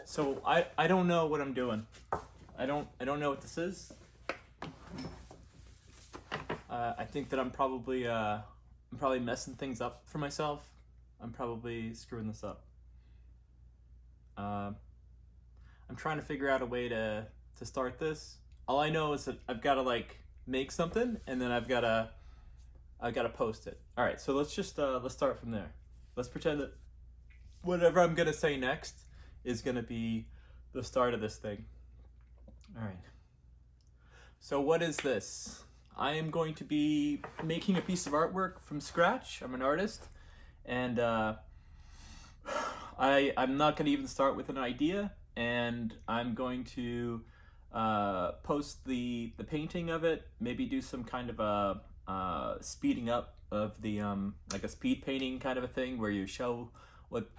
So I don't know what I'm doing. I don't know what this is. I think that I'm probably messing things up for myself. I'm probably screwing this up. I'm trying to figure out a way to start this. All I know is that I've got to like make something, and then I've got to post it. All right, so let's start from there. Let's pretend that whatever I'm gonna say next is gonna be the start of this thing. All right. So what is this? I am going to be making a piece of artwork from scratch. I'm an artist, and I'm not going to even start with an idea, and I'm going to post the painting of it. Maybe do some kind of a speeding up of the like a speed painting kind of a thing where you show what.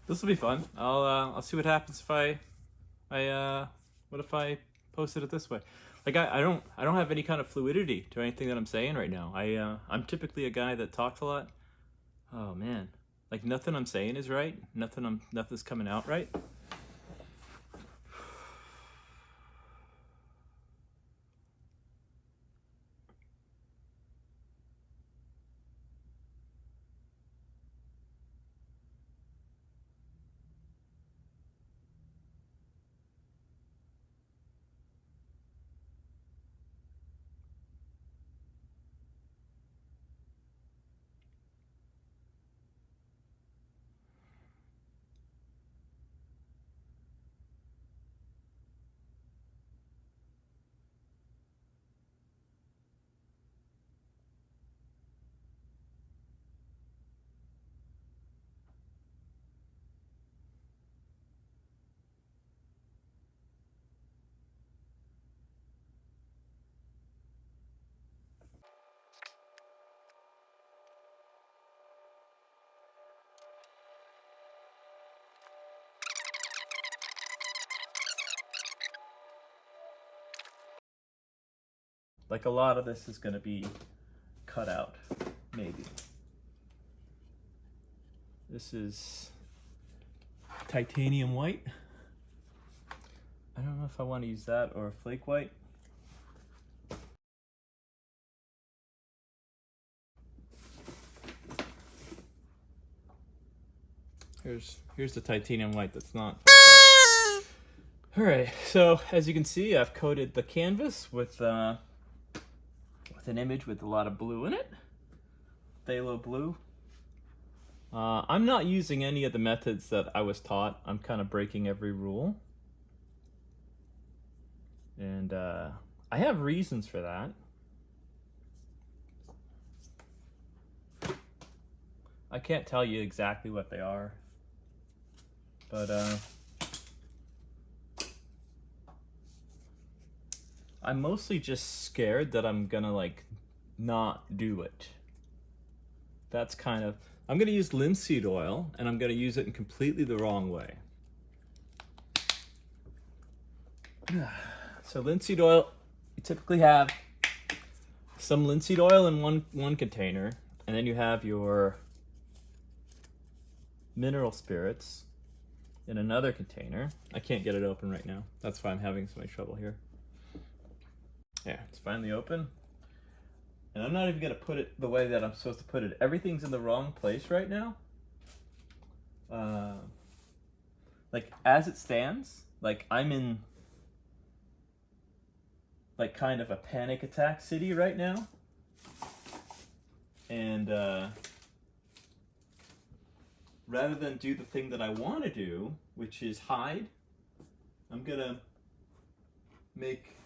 This will be fun. I'll see what happens if what if I posted it this way? Like I don't have any kind of fluidity to anything that I'm saying right now. I'm typically a guy that talks a lot. Oh man, like nothing I'm saying is right. Nothing's coming out right. Like a lot of this is going to be cut out, maybe. This is titanium white. I don't know if I want to use that or flake white. Here's the titanium white that's not. All right, so as you can see, I've coated the canvas with an image with a lot of blue in it, phthalo blue. I'm not using any of the methods that I was taught. I'm kind of breaking every rule, and I have reasons for that. I can't tell you exactly what they are, but I'm mostly just scared that I'm gonna like not do it. That's kind of, I'm gonna use linseed oil, and I'm gonna use it in completely the wrong way. So linseed oil, you typically have some linseed oil in one container, and then you have your mineral spirits in another container. I can't get it open right now. That's why I'm having so much trouble here. Yeah, it's finally open. And I'm not even gonna put it the way that I'm supposed to put it. Everything's in the wrong place right now. Like as it stands, like I'm in like kind of a panic attack city right now. And rather than do the thing that I want to do, which is hide, I'm gonna make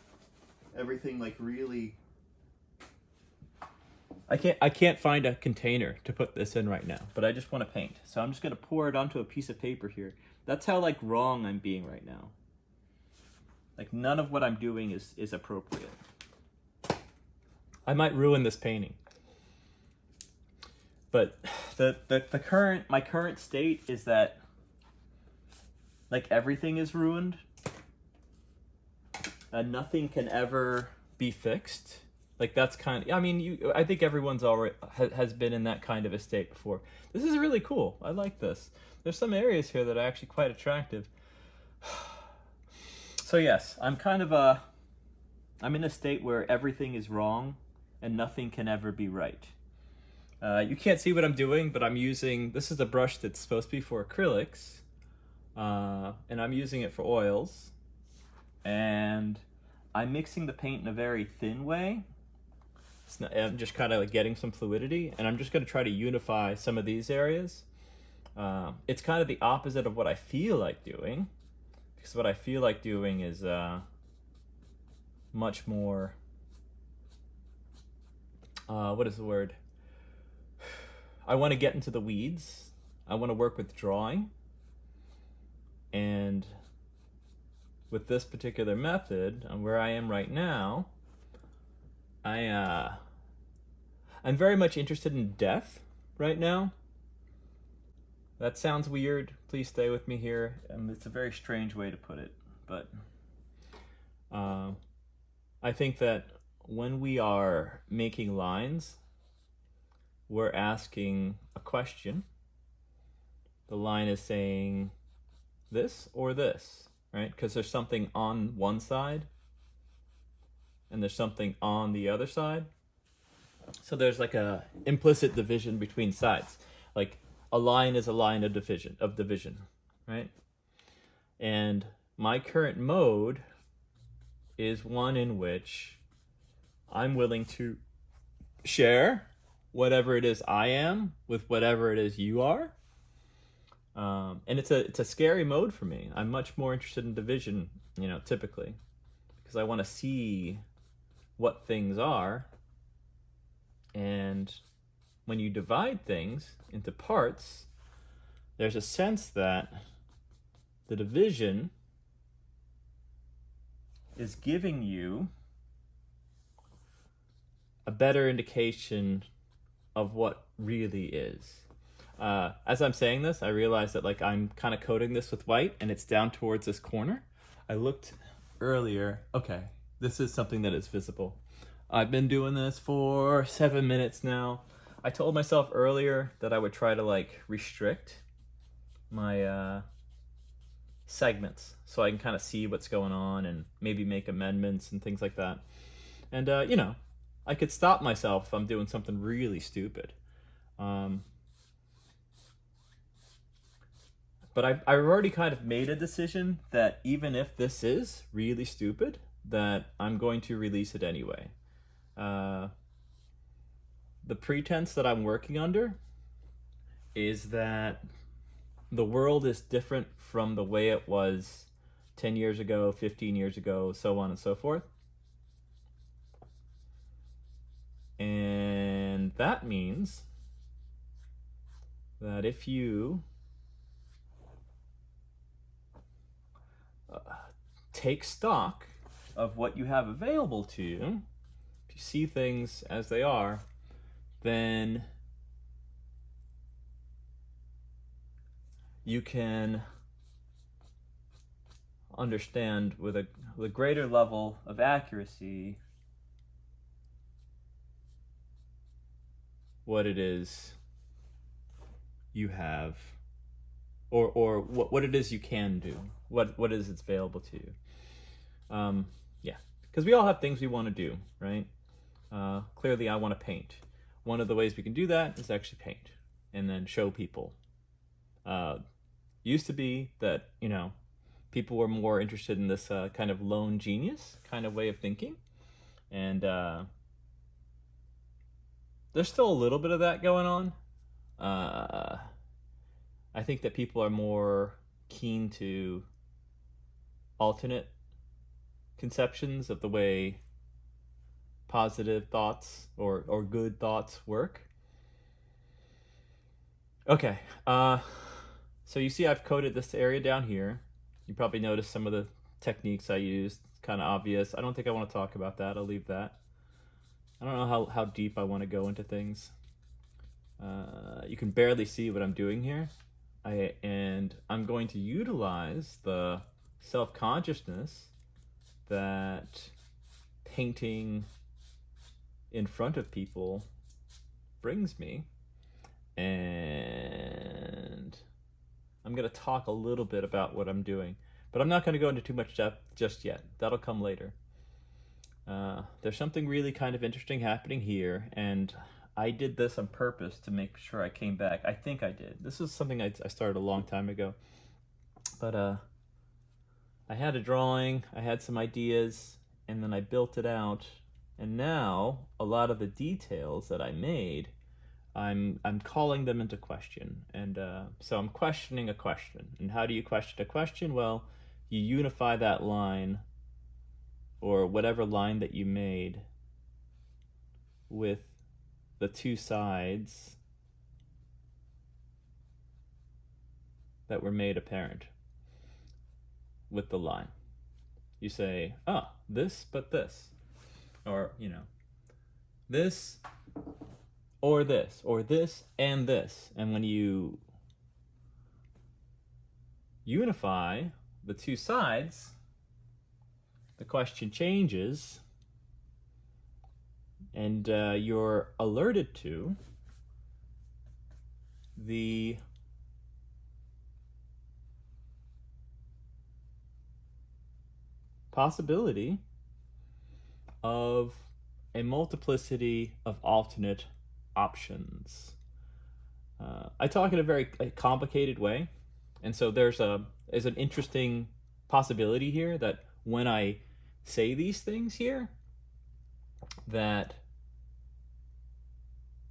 everything like really. I can't find a container to put this in right now, but I just want to paint. So I'm just gonna pour it onto a piece of paper here. That's how like wrong I'm being right now. Like none of what I'm doing is appropriate. I might ruin this painting. But my current state is that like everything is ruined. Nothing can ever be fixed. Like that's kind of, I mean, I think everyone's already has been in that kind of a state before. This is really cool. I like this. There's some areas here that are actually quite attractive. So yes, I'm in a state where everything is wrong and nothing can ever be right. You can't see what I'm doing, but this is a brush that's supposed to be for acrylics, and I'm using it for oils, and I'm mixing the paint in a very thin way. I'm just kind of like getting some fluidity, and I'm just going to try to unify some of these areas. It's kind of the opposite of what I feel like doing, because what I feel like doing is much more, what is the word? I want to get into the weeds. I want to work with drawing. And with this particular method, and where I am right now, I'm very much interested in death right now. That sounds weird. Please stay with me here. It's a very strange way to put it, but I think that when we are making lines, we're asking a question. The line is saying this or this, right? Because there's something on one side and there's something on the other side. So there's like a implicit division between sides. Like a line is a line of division, right? And my current mode is one in which I'm willing to share whatever it is I am with whatever it is you are. And it's a scary mode for me. I'm much more interested in division, typically, because I want to see what things are. And when you divide things into parts, there's a sense that the division is giving you a better indication of what really is. As I'm saying this, I realize that I'm kind of coating this with white and it's down towards this corner. I looked earlier. Okay, this is something that is visible. I've been doing this for 7 minutes now. I told myself earlier that I would try to restrict my segments so I can kind of see what's going on and maybe make amendments and things like that. And I could stop myself if I'm doing something really stupid. But I've already kind of made a decision that even if this is really stupid, that I'm going to release it anyway. The pretense that I'm working under is that the world is different from the way it was 10 years ago, 15 years ago, so on and so forth. And that means that if you take stock of what you have available to you, if you see things as they are, then you can understand with a greater level of accuracy what it is you have, or what it is you can do, what is it's available to you. Yeah, because we all have things we want to do, right? Clearly I want to paint. One of the ways we can do that is actually paint and then show people. Used to be that, people were more interested in this kind of lone genius kind of way of thinking. And there's still a little bit of that going on. I think that people are more keen to alternate conceptions of the way positive thoughts or good thoughts work. Okay, so you see I've coded this area down here. You probably noticed some of the techniques I used. It's kind of obvious. I don't think I want to talk about that. I'll leave that. I don't know how deep I want to go into things. You can barely see what I'm doing here. And I'm going to utilize the self-consciousness that painting in front of people brings me. And I'm going to talk a little bit about what I'm doing, but I'm not going to go into too much depth just yet. That'll come later. There's something really kind of interesting happening here, and I did this on purpose to make sure I came back. I think I did. This is something I started a long time ago, but I had a drawing, I had some ideas, and then I built it out, and now a lot of the details that I made, I'm calling them into question, and so I'm questioning a question. And how do you question a question? Well, you unify that line, or whatever line that you made, with the two sides that were made apparent with the line. You say, this, but this, or this or this, or this and this. And when you unify the two sides, the question changes, and you're alerted to the possibility of a multiplicity of alternate options. I talk in a very complicated way, and so there's an interesting possibility here that when I say these things here, that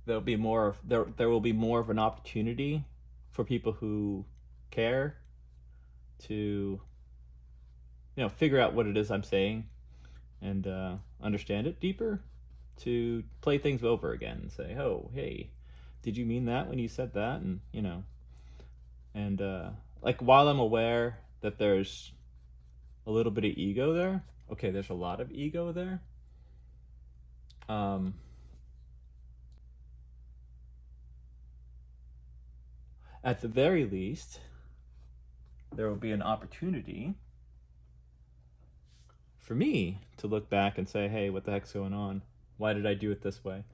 there will be more of an opportunity for people who care to figure out what it is I'm saying and understand it deeper, to play things over again and say, oh, hey, did you mean that when you said that? And like, while I'm aware that there's a little bit of ego there, okay, there's a lot of ego there, at the very least, there will be an opportunity for me to look back and say, hey, what the heck's going on? Why did I do it this way?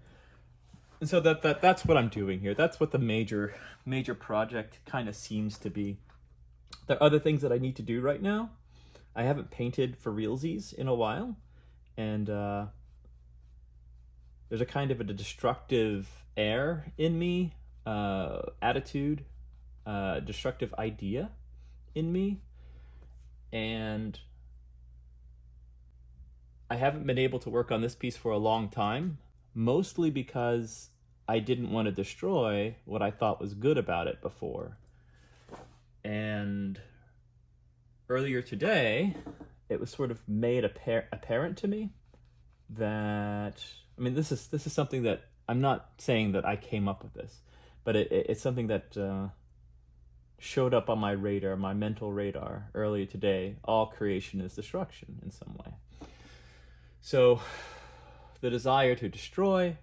And so that's what I'm doing here. That's what the major project kind of seems to be. There are other things that I need to do right now. I haven't painted for realsies in a while, and there's a kind of a destructive air in me, attitude, destructive idea in me, and I haven't been able to work on this piece for a long time, mostly because I didn't want to destroy what I thought was good about it before. And earlier today, it was sort of made apparent to me that, I mean, this is something that, I'm not saying that I came up with this, but it's something that showed up on my radar, my mental radar earlier today. All creation is destruction in some way. So the desire to destroy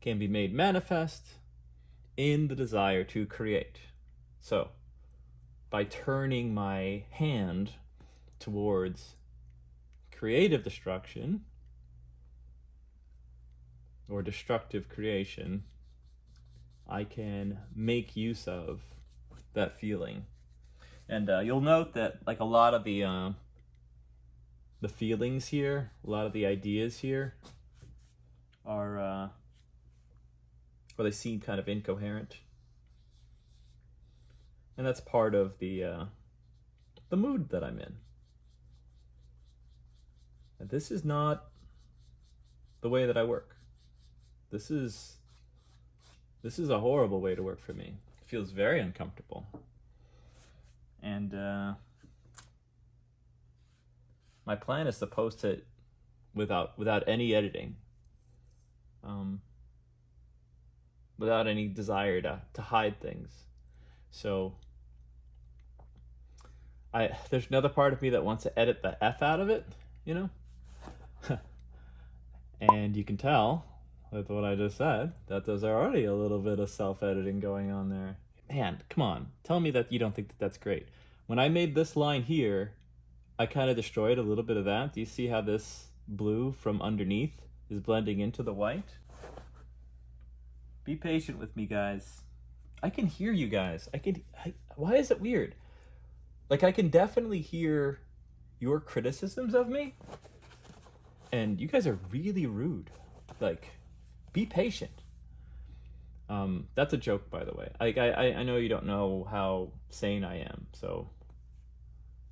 can be made manifest in the desire to create. So by turning my hand towards creative destruction or destructive creation, I can make use of that feeling. And you'll note that, like, a lot of the feelings here, a lot of the ideas here are, or they seem kind of incoherent. And that's part of the mood that I'm in. And this is not the way that I work. This is a horrible way to work for me. It feels very uncomfortable. And my plan is to post it without any editing, without any desire to hide things. So there's another part of me that wants to edit the F out of it, and you can tell with what I just said that there's already a little bit of self-editing going on there. Man, come on, tell me that you don't think that that's great. When I made this line here, I kind of destroyed a little bit of that. Do you see how this blue from underneath is blending into the white. Be patient with me, guys. I can hear you guys. Why is it weird? Like, I can definitely hear your criticisms of me, and you guys are really rude. Like, be patient. That's a joke, by the way. I know you don't know how sane I am, so,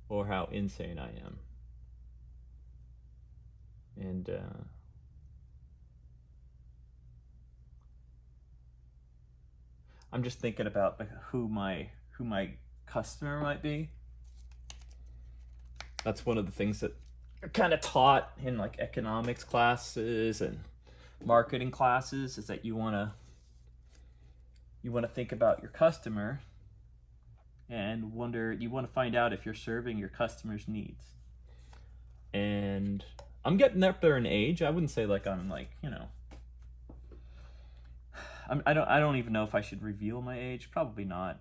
or how insane I am. And I'm just thinking about like who my customer might be. That's one of the things that are kind of taught in like economics classes and marketing classes, is that you want to think about your customer and you want to find out if you're serving your customer's needs. And I'm getting up there in age. I wouldn't say like I'm like, I don't even know if I should reveal my age. Probably not.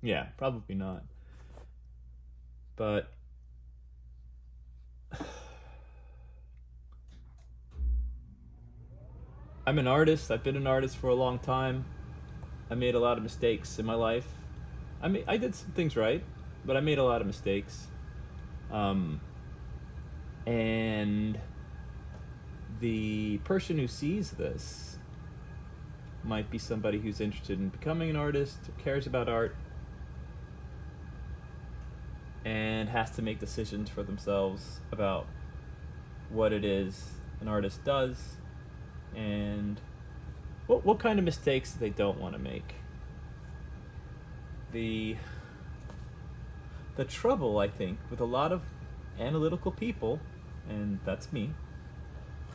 Yeah, probably not. But I'm an artist. I've been an artist for a long time. I made a lot of mistakes in my life. I did some things right, but I made a lot of mistakes. And the person who sees this might be somebody who's interested in becoming an artist, who cares about art, and has to make decisions for themselves about what it is an artist does and what kind of mistakes they don't want to make. The trouble, I think, with a lot of analytical people, and that's me,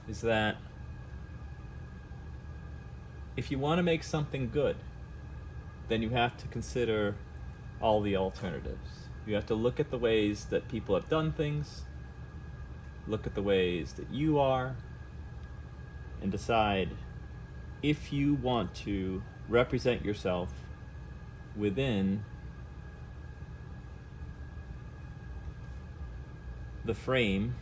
is that if you want to make something good, then you have to consider all the alternatives. You have to look at the ways that people have done things, look at the ways that you are, and decide if you want to represent yourself within the frame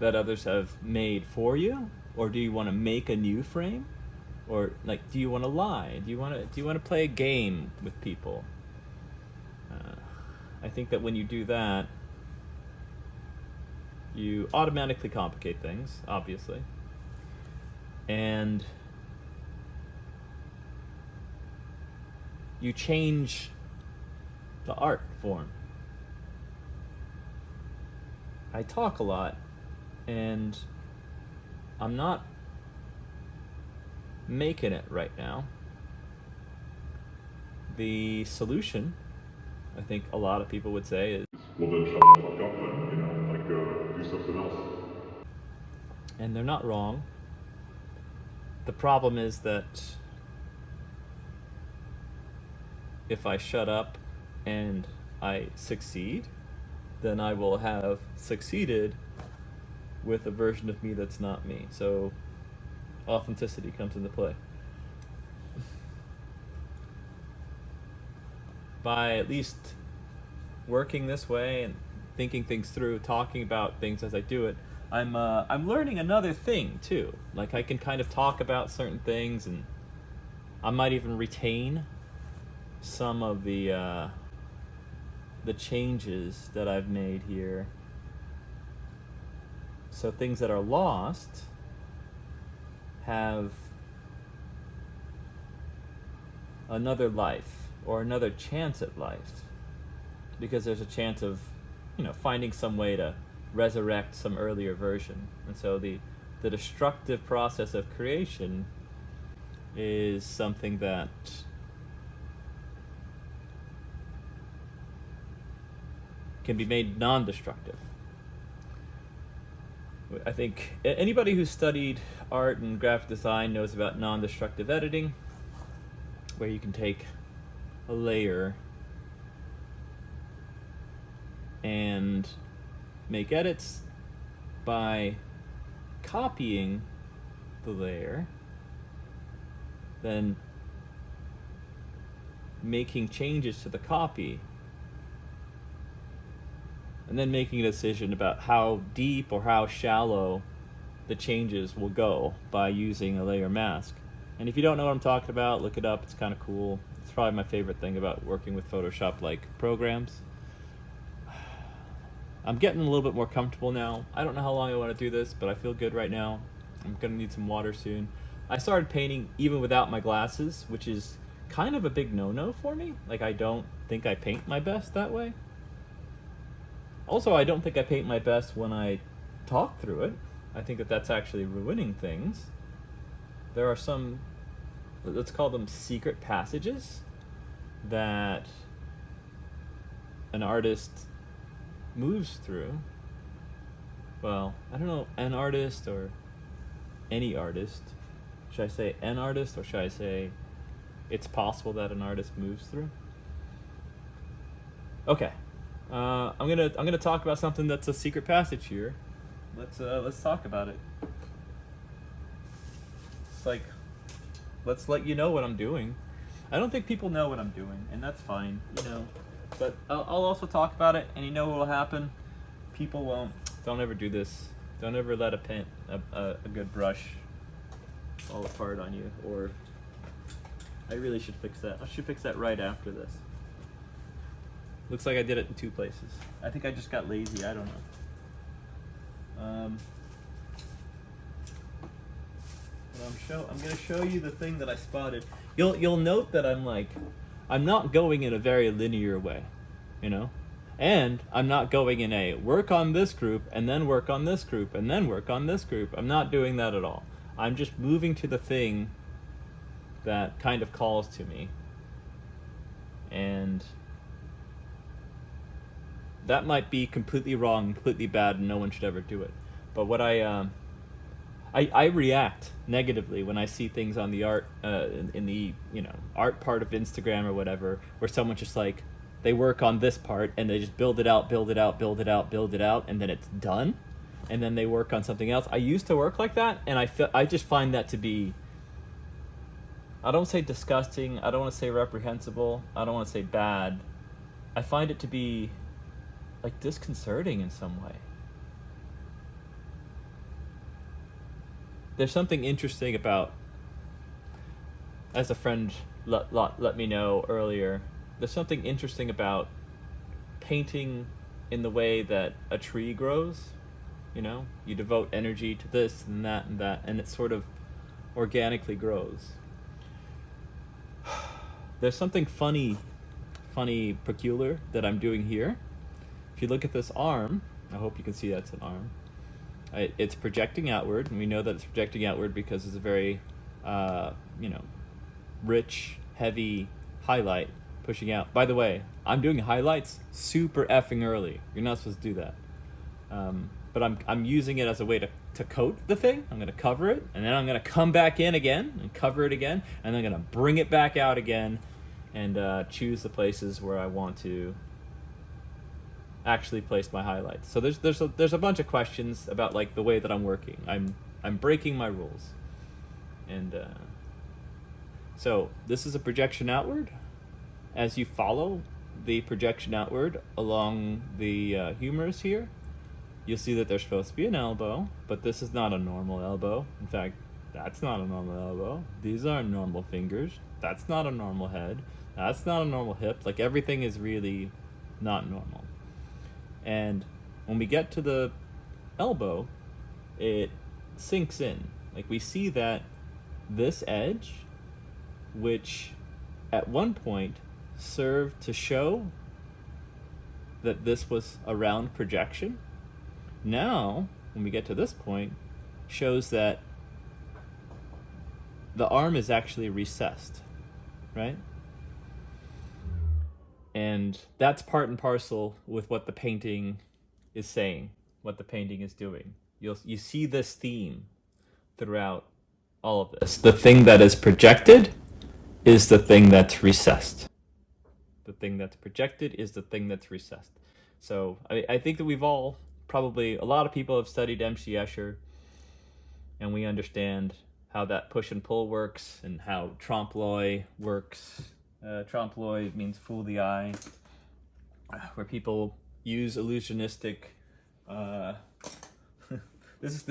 that others have made for you, or do you want to make a new frame, or like, do you want to lie? Do you want to play a game with people? I think that when you do that, you automatically complicate things, obviously, and you change the art form. I talk a lot, and I'm not making it right now. The solution, I think a lot of people would say, is, well then shut the fuck up then, like do something else. and they're not wrong. The problem is that if I shut up and I succeed, then I will have succeeded with a version of me that's not me. So authenticity comes into play. By at least working this way and thinking things through, talking about things as I do it, I'm learning another thing too. Like, I can kind of talk about certain things, and I might even retain some of the changes that I've made here. So things that are lost have another life or another chance at life, because there's a chance of finding some way to resurrect some earlier version. And so the destructive process of creation is something that can be made non-destructive. I think anybody who's studied art and graphic design knows about non-destructive editing, where you can take a layer and make edits by copying the layer, then making changes to the copy and then making a decision about how deep or how shallow the changes will go by using a layer mask. And if you don't know what I'm talking about, look it up. It's kind of cool. It's probably my favorite thing about working with Photoshop-like programs. I'm getting a little bit more comfortable now. I don't know how long I want to do this, but I feel good right now. I'm going to need some water soon. I started painting even without my glasses, which is kind of a big no-no for me. Like, I don't think I paint my best that way. Also, I don't think I paint my best when I talk through it. I think that that's actually ruining things. There are some, let's call them secret passages, that an artist moves through. Well, I don't know, an artist or any artist. Should I say an artist, or should I say it's possible that an artist moves through? Okay, I'm gonna talk about something that's a secret passage here. Let's talk about it. It's like, let's let you know what I'm doing. I don't think people know what I'm doing, and that's fine, you know. But I'll also talk about it, and you know what will happen? People won't. Don't ever do this. Don't ever let a good brush fall apart on you. Or I really should fix that. I should fix that right after this. Looks like I did it in two places. I think I just got lazy. I don't know. But I'm gonna show you the thing that I spotted. You'll note that I'm not going in a very linear way, you know? And I'm not going in a work on this group and then work on this group and then work on this group. I'm not doing that at all. I'm just moving to the thing that kind of calls to me. And that might be completely wrong, completely bad, and no one should ever do it. But what I react negatively when I see things on the art, in the, you know, art part of Instagram or whatever, where someone just like, they work on this part and they just build it out, build it out, build it out, build it out, and then it's done. And then they work on something else. I used to work like that, and I just find that to be, I don't say disgusting, I don't want to say reprehensible, I don't want to say bad. I find it to be like disconcerting in some way. There's something interesting about, as a friend let me know earlier, there's something interesting about painting in the way that a tree grows. You know, you devote energy to this and that and that, and it sort of organically grows. There's something funny, peculiar that I'm doing here. If you look at this arm, I hope you can see that's an arm. It's projecting outward, and we know that it's projecting outward because it's a very, you know, rich, heavy highlight pushing out. By the way, I'm doing highlights super effing early. You're not supposed to do that. But I'm using it as a way to coat the thing. I'm going to cover it, and then I'm going to come back in again and cover it again, and then I'm going to bring it back out again and choose the places where I want to actually place my highlights. So there's a bunch of questions about like the way that I'm working. I'm breaking my rules. And so this is a projection outward. As you follow the projection outward along the humerus here, you'll see that there's supposed to be an elbow, but this is not a normal elbow. In fact, that's not a normal elbow. These aren't normal fingers. That's not a normal head. That's not a normal hip. Like, everything is really not normal. And when we get to the elbow, it sinks in. Like, we see that this edge, which at one point served to show that this was a round projection, now, when we get to this point, shows that the arm is actually recessed, right? And that's part and parcel with what the painting is saying, what the painting is doing. You see this theme throughout all of this. The thing that is projected is the thing that's recessed. The thing that's projected is the thing that's recessed. So I think that we've all, probably a lot of people have studied M.C. Escher, and we understand how that push and pull works and how trompe l'oeil works. Trompe l'oeil means fool the eye, where people use illusionistic. This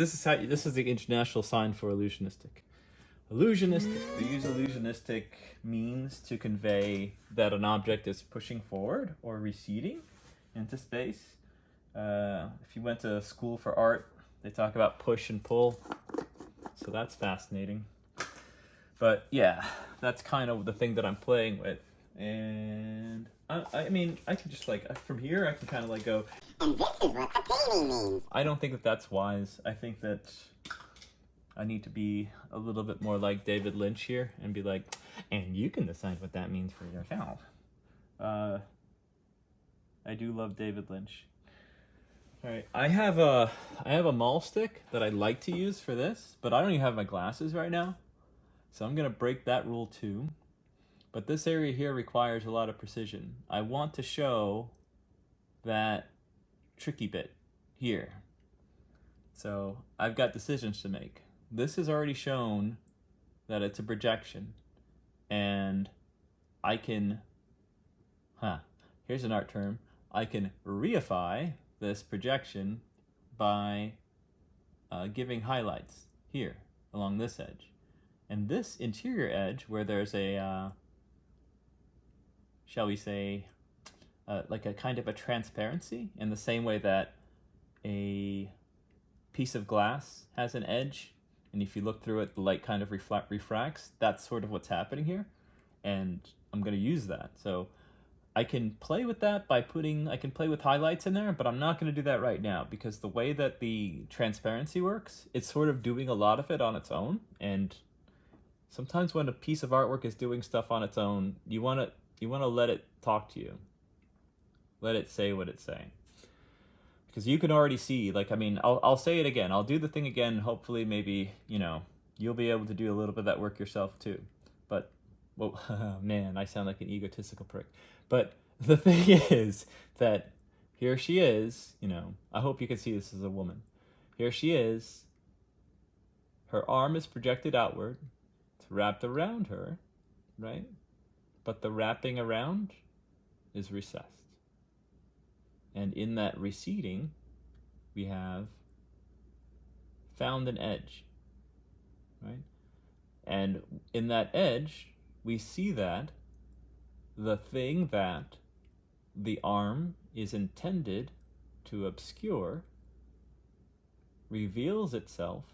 is the international sign for illusionistic. Illusionistic. They use illusionistic means to convey that an object is pushing forward or receding into space. If you went to school for art, they talk about push and pull. So that's fascinating. But yeah, that's kind of the thing that I'm playing with. And I mean, I can just like, from here, I can kind of like go, and this is what a painting means. I don't think that that's wise. I think that I need to be a little bit more like David Lynch here and be like, and you can decide what that means for yourself. I do love David Lynch. All right, I have a maul stick that I like to use for this, but I don't even have my glasses right now. So I'm gonna break that rule too. But this area here requires a lot of precision. I want to show that tricky bit here. So I've got decisions to make. This has already shown that it's a projection, and I can, here's an art term, I can reify this projection by giving highlights here along this edge. And this interior edge, where there's a, shall we say, like a kind of a transparency, in the same way that a piece of glass has an edge, and if you look through it, the light kind of refracts. That's sort of what's happening here, and I'm going to use that. So I can play with that by I can play with highlights in there, but I'm not going to do that right now, because the way that the transparency works, it's sort of doing a lot of it on its own, and sometimes when a piece of artwork is doing stuff on its own, you want to let it talk to you. Let it say what it's saying. Because you can already see, like, I mean, I'll say it again. I'll do the thing again. Hopefully, maybe, you know, you'll be able to do a little bit of that work yourself too. But, well, man, I sound like an egotistical prick. But the thing is that here she is, you know, I hope you can see this as a woman. Here she is. Her arm is projected outward. It's wrapped around her, right? But the wrapping around is recessed. And in that receding, we have found an edge, right? And in that edge, we see that the thing that the arm is intended to obscure reveals itself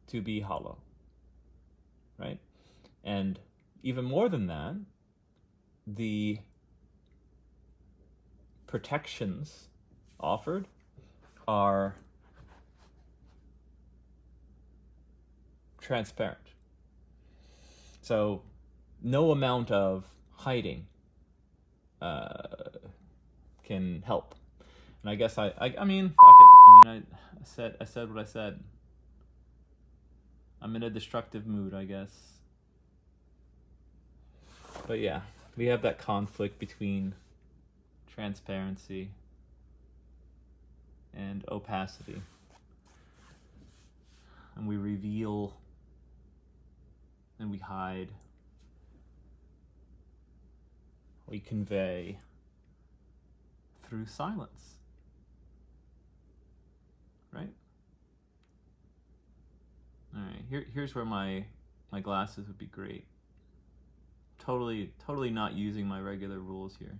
to be hollow, right? And even more than that, the protections offered are transparent. So no amount of hiding can help. And I guess I mean, fuck it. I mean, I said what I said. I'm in a destructive mood, I guess. But yeah, we have that conflict between transparency and opacity. And we reveal and we hide. We convey through silence. Right? Alright, here's where my glasses would be great. Totally not using my regular rules here.